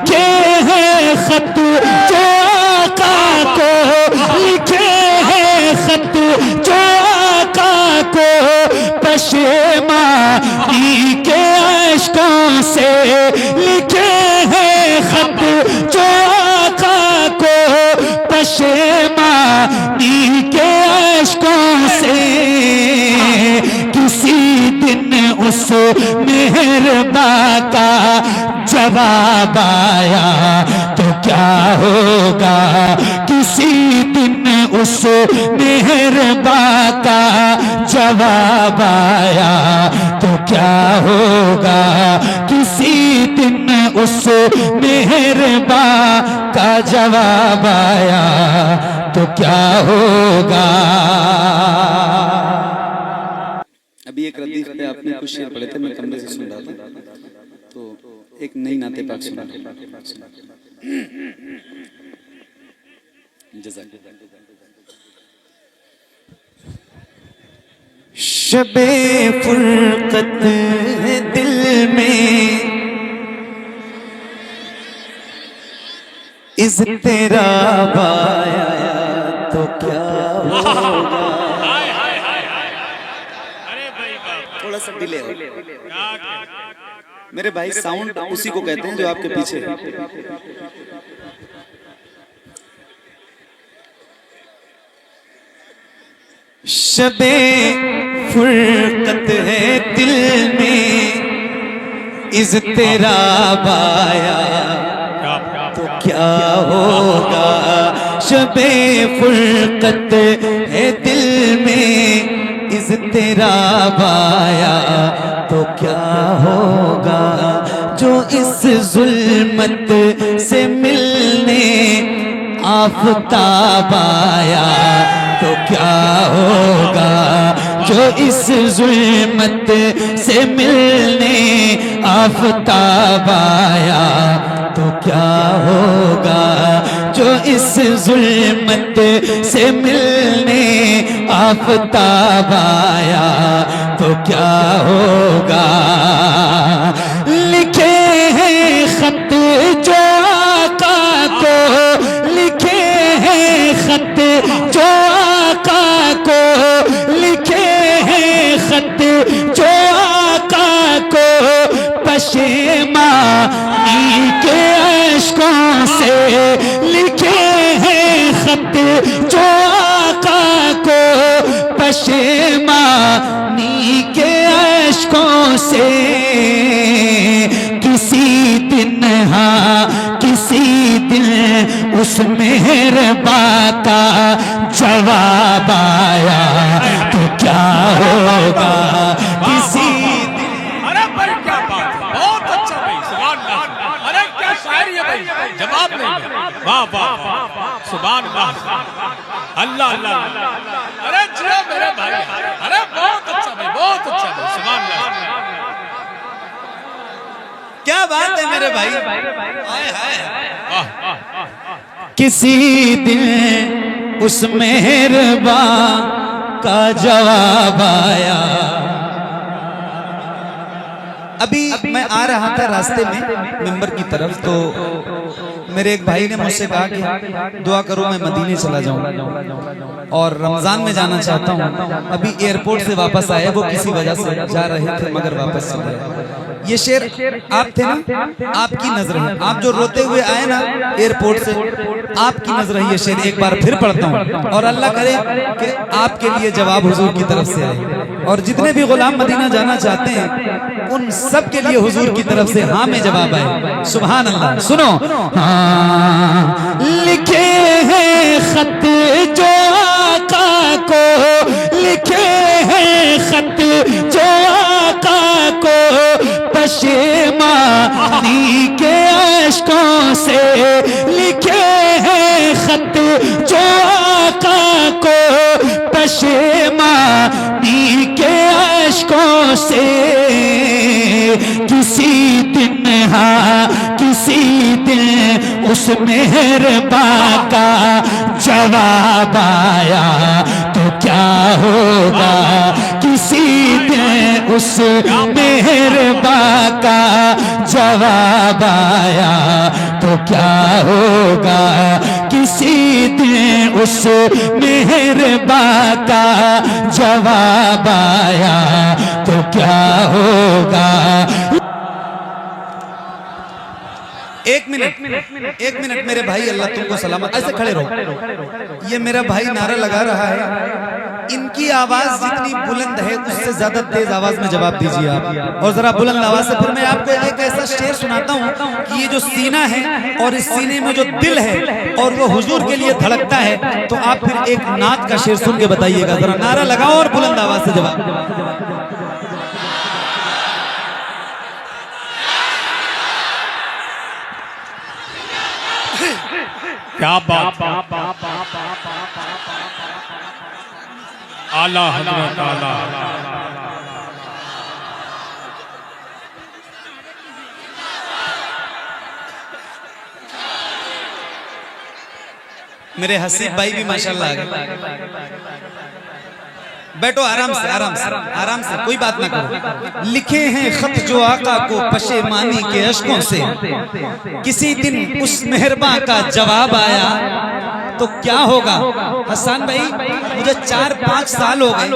लिखे हैं खत जो आका को, लिखे हैं खत जो आका को पशेमानी के अश्कों से, लिखे हैं खत जो आका को पशेमानी के अश्कों से। किसी दिन उस मेहरबा का जवाब आया तो क्या होगा, किसी दिन उस मेहरबा का जवाब आया तो क्या होगा, किसी दिन उस मेहरबा का जवाब आया तो क्या होगा। अभी एक रद्दीफ पे आपने कुछ शेर पढ़े थे, मैं कमरे से सुन रहा था, तो एक नई नाते पाक सुना। शबे फुरकत है दिल में, इस तेरा बाया तो क्या होगा। थोड़ा सा डिले है मेरे भाई, साउंड उसी को कहते हैं जो आपके पीछे है। शबे फुरकत है दिल में, इस तेरा बाया तो क्या होगा। शबे फुरकत है दिल में, इस तेरा बाया तो क्या होगा। जो इस जुल्मत से मिलने आफताब आया तो क्या होगा। जो इस जुल्मत से मिलने आफताब आया तो क्या होगा। जो इस जुल्मत से मिलने आफताब आया तो क्या होगा। लिखे हैं खत जो आका को, लिखे हैं खत जो आका को, लिखे हैं खत जो आका को पशेमानी के अश्कों से। लिखे हैं खत जो आका को पशेमानी के अश्कों से। किसी दिन हाँ किसी दिन उस मेहरबा का जवाब आया तो क्या होगा। किसी दिन। अरे भाई क्या बात है, बहुत अच्छा भाई, सुभान अल्लाह। अरे क्या शायरी है भाई, जवाब नहीं। वाह वाह वाह, सुभान अल्लाह, अल्लाह अल्लाह। अरे जियो मेरे भाई, अरे बहुत अच्छा भाई, बहुत अच्छा भाई, सुभान अल्लाह। क्या बात है मेरे भाई। हाय हाय। किसी दिन उस मेहरबा का जवाब आया। अभी मैं आ रहा था रास्ते में मिंबर की तरफ, तो मेरे एक भाई ने मुझसे कहा कि दुआ करो मैं मदीने चला जाऊं और रमजान में जाना चाहता हूं। अभी एयरपोर्ट से वापस आए, वो किसी वजह से जा रहे थे मगर वापस चले गए। ये शेर आप थे ना, आपकी नजर है, आप जो रोते हुए आए ना एयरपोर्ट से, आपकी नजर है। ये शेर एक बार फिर पढ़ता हूँ और अल्लाह करे कि आपके लिए जवाब हुजूर की तरफ से आए। और जितने भी गुलाम मदीना जाना चाहते हैं उन सब के लिए हुजूर की तरफ से हाँ में जवाब आए। सुभान अल्लाह। सुनो। हाँ लिखे हैं खत जो आका को, लिखे हैं खत जो आका को पशेमानी के अश्कों से। लिखे हैं खत जो आका को पशेमानी के अश्कों से। किसी दिन हाँ किसी दिन उस मेहरबा का जवाब आया तो क्या होगा। किसी दिन उस मेहरबा का जवाब आया तो क्या होगा किसी दिन उस मेहरबा का जवाब आया तो क्या होगा। एक मिनट मेरे भाई, अल्लाह तुमको सलामत। ऐसे खड़े रहो। ये मेरा भाई नारा लगा रहा है, इनकी आवाज जितनी बुलंद है उससे ज्यादा तेज आवाज में जवाब दीजिए आप, और जरा बुलंद आवाज से। फिर मैं आपको एक ऐसा शेर सुनाता हूँ कि ये जो सीना है और इस सीने में जो दिल है और वो हुजूर के लिए धड़कता है, तो आप फिर एक नात का शेर सुन के बताइएगा। जरा नारा लगाओ और बुलंद आवाज से जवाब। क्या बात, आला हजरत आला। मेरे हसीब भाई भी माशाल्लाह आ गए। बैठो आराम से, आराम से, आराम से, कोई बात ना करो। लिखे हैं खत जो आका को पशेमानी के अश्कों से, किसी दिन उस मेहरबा का जवाब आया तो क्या होगा। हसन भाई, मुझे 4-5 साल हो गए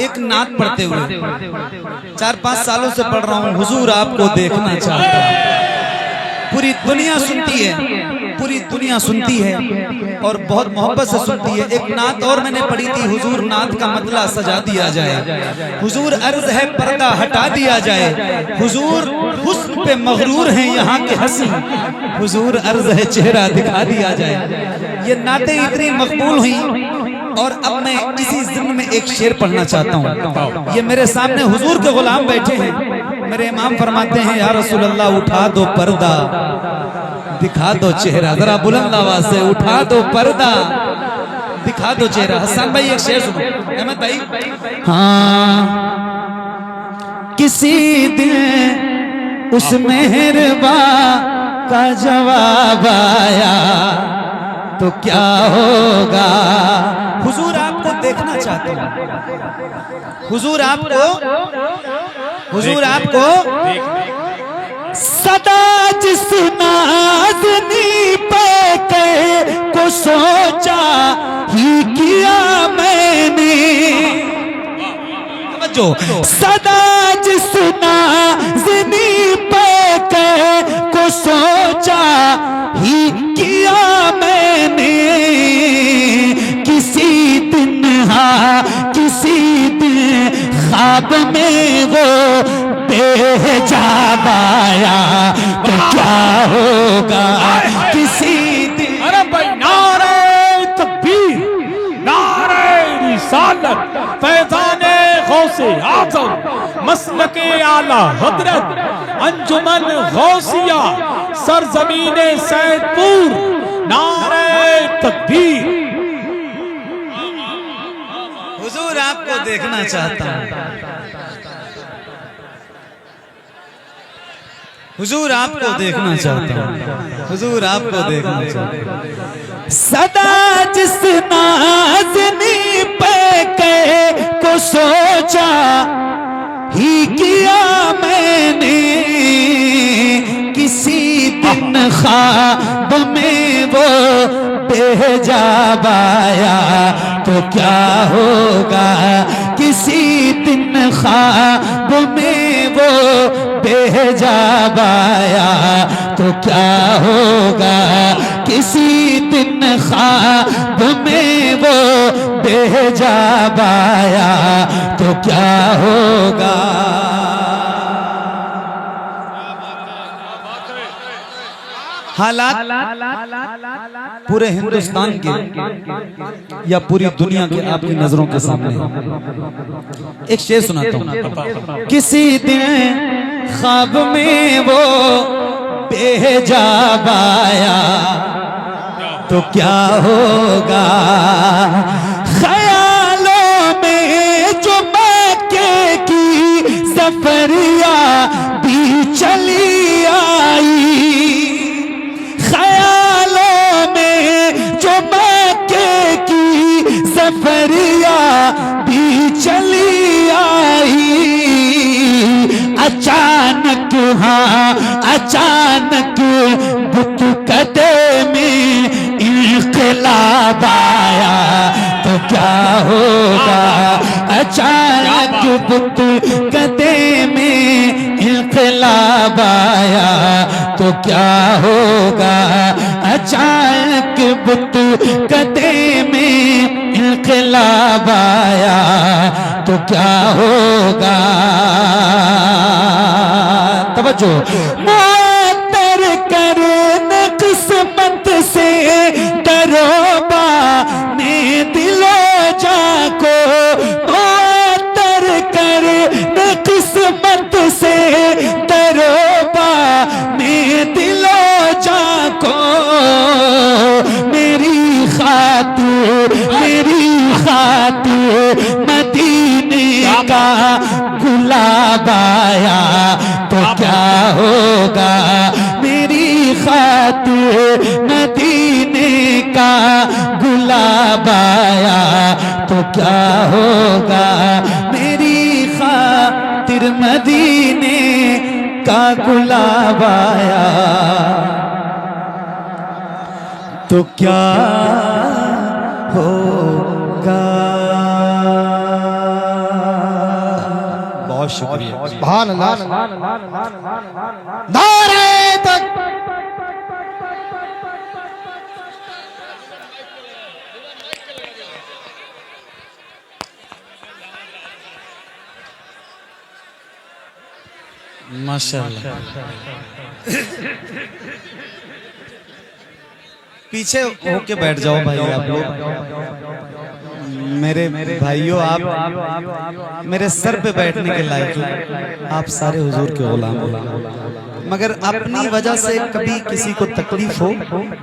एक नात पढ़ते हुए, 4-5 सालों से पढ़ रहा हूँ। हुजूर आपको देखना चाहता हूँ। पूरी दुनिया सुनती है, पूरी दुनिया सुनती है और बहुत मोहब्बत से सुनती है। एक नात और मैंने पढ़ी थी, हुजूर नात का मतला सजा दिया जाए, हुजूर अर्ज है पर्दा हटा दिया जाए, हुजूर हुस्न पे मगरूर हैं यहाँ के हंसी, हुजूर अर्ज है चेहरा दिखा दिया जाए। ये नातें इतनी मकबूल हुई और अब मैं इसी जिम्न में एक शेर पढ़ना चाहता हूँ। ये मेरे सामने हुजूर के गुलाम बैठे हैं, मेरे इमाम फरमाते हैं या रसूल अल्लाह उठा दो पर्दा दिखा दो चेहरा। जरा बुलंद आवाज से उठा दो पर्दा दिखा दो चेहरा। हसन भाई एक शेर सुनो। अहमद भाई, हाँ किसी दिन उस मेहरबा का जवाब आया तो क्या होगा। हुजूर आपको देखना चाहते हैं, हुजूर आपको सदा जिस नाज़नी पे कह को सोचा ही किया मैंने, जो सदा जिस नाज़नी पे कह को सोचा ही किया मैंने, किसी दिन हाँ किसी दिन ख्वाब में वो बेहिजाब आया तो क्या होगा किसी दिन। अरे भाई, नारे तकबीर, नारे रिसालत, फैज़ाने गौसे आज़म, मसलके आला हज़रत, अंजुमन गौसिया, सरज़मीने सैदपुर, नारे तकबीर। हुजूर आपको देखना चाहता हूँ, हुजूर आपको देखना चाहता हूँ, हुजूर आपको देखना चाहता हूँ। सदा जिस नाज़नी पे कह को सोचा ही किया मैंने, किसी दिन ख्वाब में वो बेहिजाब आया तो क्या होगा। किसी दिन ख्वाब में वो बेहिजाब आया तो क्या होगा। किसी दिन ख्वाब में वो बेहिजाब आया तो क्या होगा। हालात पूरे हिंदुस्तान के या पूरी दुनिया के आपकी नजरों के सामने है। एक शेर सुनाता हूँ। किसी दिन ख्वाब में वो बेहिजाब आया तो क्या होगा। ख्यालों में जो मक्के की सफरिया भी चली आई, ख्यालों में जो मक्के की सफरिया भी चली आई, अचानक हाँ अचानक अचानक बुत कदे में इनकलाब आया तो क्या होगा, अचानक बुत कदे में इनकलाब आया तो क्या होगा। तवज्जो, मुअत्तर करने किस्मत से दरोबा ने दिलो जाको, मुअत्तर करने किस्मत से दरोबा ने दिलो जाको। मेरी खातिर मदीने का गुलाब आया तो क्या होगा, मेरी खातिर मदीने का गुलाब आया तो क्या होगा, मेरी खातिर मदीने का गुलाब आया तो क्या होगा। बहुत शुक्रिया। सुभान अल्लाह। नारे तक माशाअल्लाह। पीछे होके बैठ जाओ भाई आप लोग, मेरे भाइयों, आप मेरे सर पे बैठने के लायक, आप सारे हुजूर के गुलाम हो। मगर अपनी वजह से कभी किसी को तकलीफ हो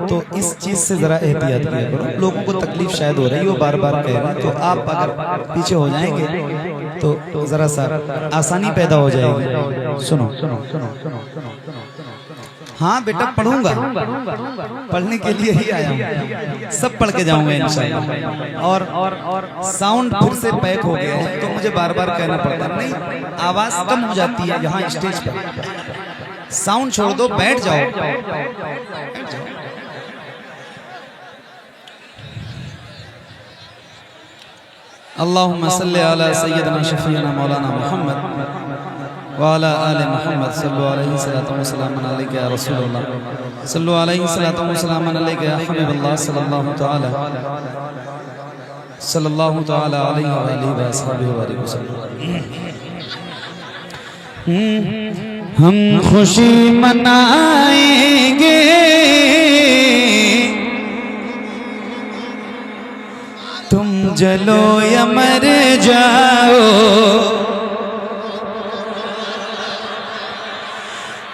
तो इस चीज से जरा एहतियात किया करो। लोगों को तकलीफ शायद हो रही हो, बार बार कह रहे हैं, तो आप अगर पीछे हो जाएंगे तो जरा सा आसानी पैदा हो जाएगी। सुनो, हाँ बेटा पढ़ूंगा, पढ़ने के लिए ही आया हूँ, सब पढ़ के जाऊंगा इंशाल्लाह। और साउंड फिर से पैक हो गया है तो मुझे बार बार कहना पड़ता है, नहीं आवाज कम हो जाती है यहाँ स्टेज पर। साउंड छोड़ दो, बैठ जाओ। अल्लाहुम्मा सल्ली अला सय्यदना शफीना मौलाना मुहम्मद व अला आले मुहम्मद सल्लल्लाहु अलैहि सल्लल्लाहु वसल्लम अलैका या रसूलल्लाह सल्लल्लाहु अलैहि सल्लल्लाहु वसल्लम अलैका या हबीबल्लाह सल्लल्लाहु तआला अलैहि व अस्हाबिहि वसल्लम। हम खुशी मनाएंगे तुम जलो या मर जाओ,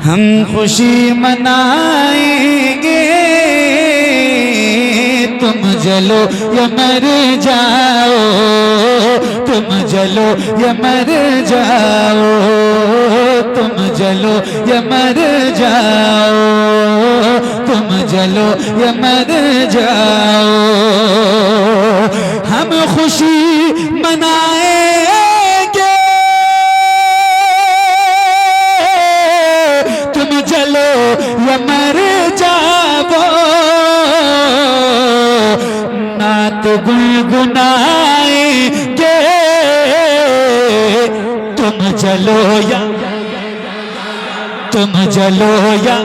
हम खुशी मनाएंगे तुम जलो या मर जाओ, तुम जलो या मर जाओ, तुम जलो या मर जाओ, तुम जलो या मर जाओ। हम खुशी मनाएंगे तुम जलो या मर जाओ, नात गुनगुनाएंगे तुम जलो या, तुम जलो या,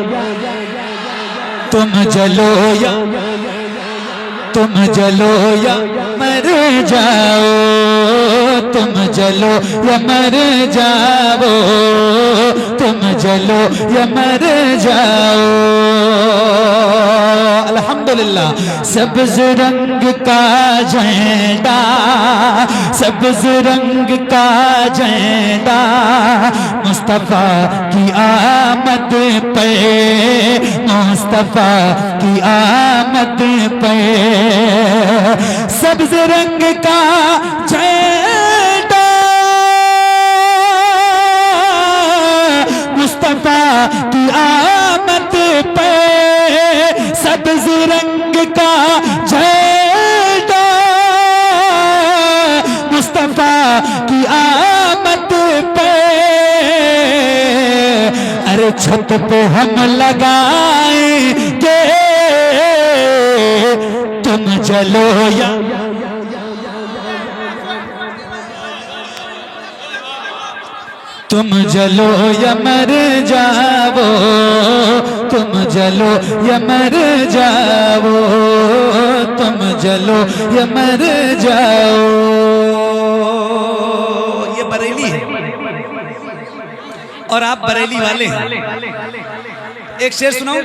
तुम जलो या, तुम जलो या मर जाओ, तुम जलो या मर जाओ, तुम जलो या मर जाओ। अल्हम्दुलिल्लाह। सब्ज रंग का झंडा, सब्ज रंग का झंडा मुस्तफा की आमद पे, मुस्तफा की आमद पे, सब्ज रंग का झंडा मुस्तफा की आमद पे, सब्ज रंग का झंडा मुस्तफा की आमद पे। अरे छत पे हम लगाएंगे तुम जलो या, जलो या मर जाओ, तुम जलो या मर जाओ, तुम जलो या मर जाओ। ये बरेली है और आप बरेली वाले हैं। एक शेर सुनाऊं,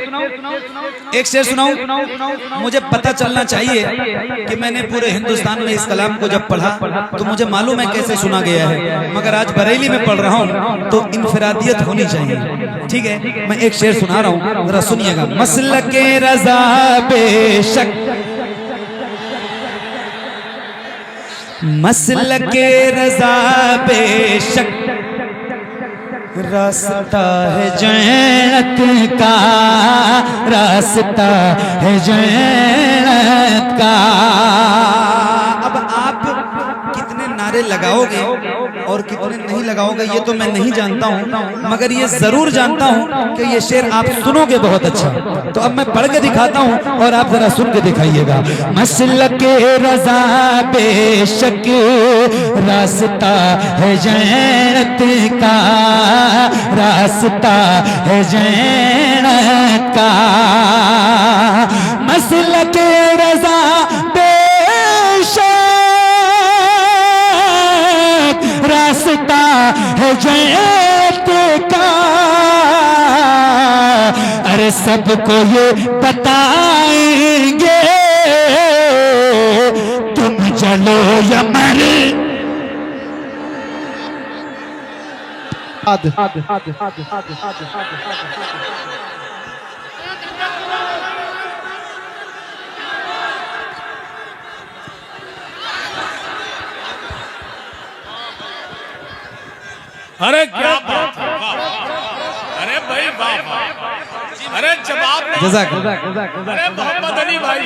एक शेर सुनाऊं। मुझे पता चलना चाहिए कि मैंने पूरे हिंदुस्तान में इस कलाम को जब पढ़ा तो मुझे मालूम है कैसे सुना गया है, मगर आज बरेली में पढ़ रहा हूं तो इनफरादियत होनी चाहिए। ठीक है, मैं एक शेर सुना रहा हूं, जरा सुनिएगा। मसलके रज़ा बेशक, मसलके रज़ा बेशक, रास्ता है जन्नत का, रास्ता है जन्नत का। अब आप कितने नारे लगाओगे और कितने नहीं लगाओगे ये तो मैं नहीं जानता हूँ, मगर ये जरूर जानता हूँ कि ये शेर आप सुनोगे बहुत अच्छा। तो अब मैं पढ़ के दिखाता हूँ और आप जरा सुन के दिखाइएगा। मसलके रज़ा बेशक, रास्ता है जन्नत का, रास्ता है जन्नत का। मसलके रज़ा बेशक, रास्ता है जन्नत का। अरे सबको ये बताएंगे, तुम चलो या मर। अरे क्या बात है, वाह। अरे भाई वाह वाह। अरे जवाब नहीं। जज़ाक। अरे मोहम्मद अली भाई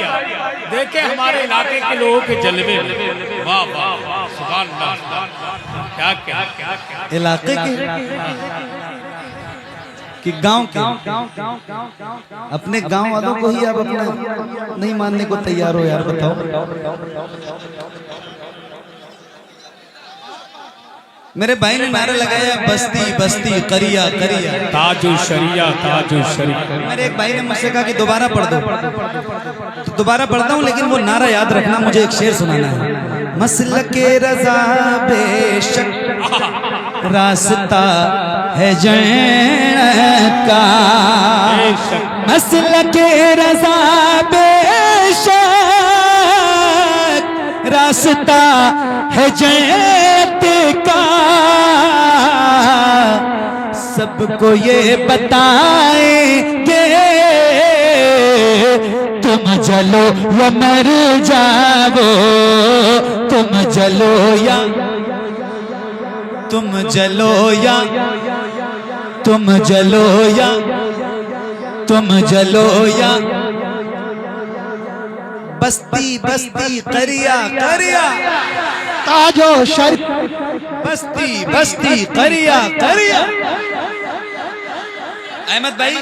देखे हमारे इलाके के लोगों के जलवे, वाह वाह वाह, सुभान अल्लाह। क्या क्या क्या इलाके के कि गांव के, अपने गांव वालों को ही आप अपना नहीं मानने को तैयार हो यार, बताओ। मेरे भाई ने नारा लगाया बस्ती बस्ती करिया करिया, ताजु शरिया ताजु शरिया। मेरे एक भाई ने मुझसे कहा कि दोबारा पढ़ दो, तो दोबारा पढ़ता हूँ, लेकिन वो नारा याद रखना, मुझे एक शेर सुनाना है। मसलके रज़ा बेशक, रास्ता है जन्नत का। मसलके रज़ा बेशक, रास्ता है जन्नत का। सबको ये बताएंगे, तुम जलो या मर जाओ, तुम जलो या, तुम जलो या, तुम जलो या, तुम जलो या। बस्ती बस्ती करिया करिया, ताजो शर, बस्ती बस्ती करिया करिया। अहमद भाई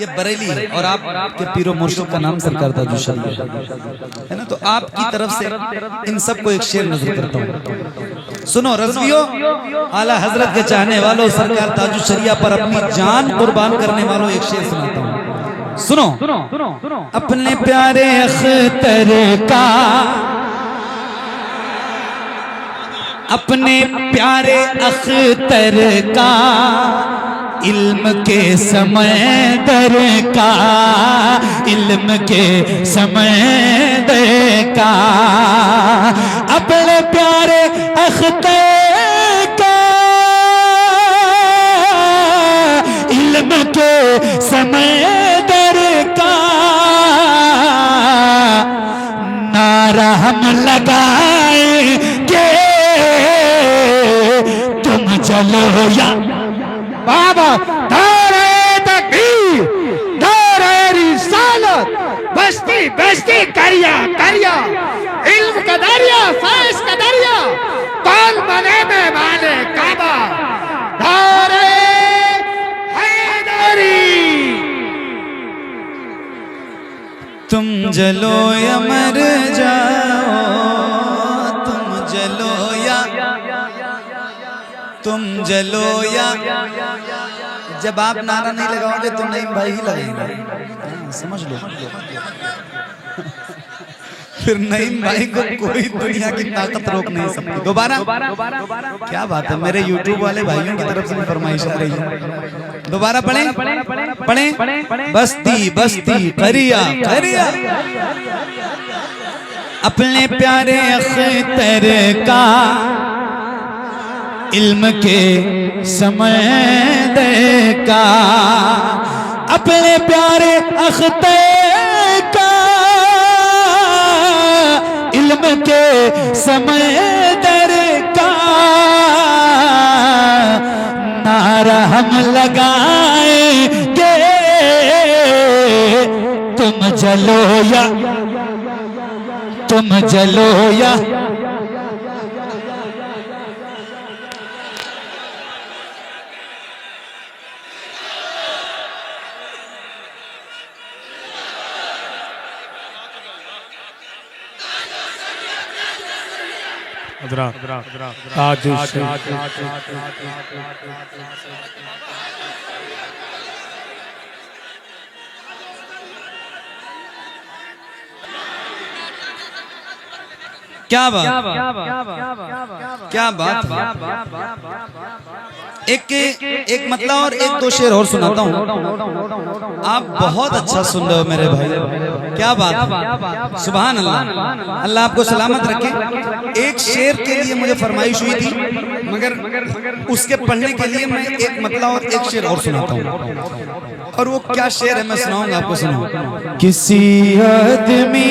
ये बरेली है और आपके पीरो मुर्शिद का नाम सरकार ताजु शरीया है ना, तो आपकी तरफ से इन सबको एक शेर नजर करता हूँ। सुनो रज़वियों, आला हजरत के चाहने वालों, सरकार ताजु शरीया पर अपनी जान कुर्बान करने वालों, एक शेर सुनाता हूँ, सुनो। अपने प्यारे अख्तर का, अपने प्यारे अख्तर का, इल्म के समय दर का, इल्म के समय दर का। अपने प्यारे अख्तर का, इल्म के समय दर का। नारा हम लगाएंगे, तुम चलो या बाबा। दारे तकबीर, दारे रिसालत, बस्ती बस्ती करिया करिया, इल्म का दरिया, फैज़ का दरिया, कौन बने मेहमाने काबा। दारे हैदरी, तुम जलो या मर जाओ, तुम जलो या, तुम जलो या, जब आप नारा नहीं लगाओगे तो नईम भाई ही लगेंगे, समझ लो। फिर नईम भाई को कोई दुनिया की ताकत रोक नहीं सकती। दोबारा, क्या बात है, मेरे YouTube वाले भाइयों की तरफ से भी फरमाइश आ रही है। दोबारा पढ़ें। बस्ती बस्ती करिया करिया, अपने प्यारे अख्तर का इल्म के समय का, अपने प्यारे अख्तर का इल्म के समय का नारा हम लगाएंगे, तुम जलो या, तुम जलो या। क्या बात, क्या बात। एक मतलब और एक दो शेर और सुनाता हूँ। आप बहुत अच्छा सुन रहे हो मेरे भाई, क्या बात। सुभान अल्लाह, अल्लाह आपको सलामत रखे। एक शेर के लिए मुझे फरमाइश हुई थी, मगर उसके पढ़ने के लिए मैं एक मतलब और एक शेर और सुनाता हूँ। और वो क्या शेर है मैं सुनाऊंगा आपको, सुनो। किसी आदमी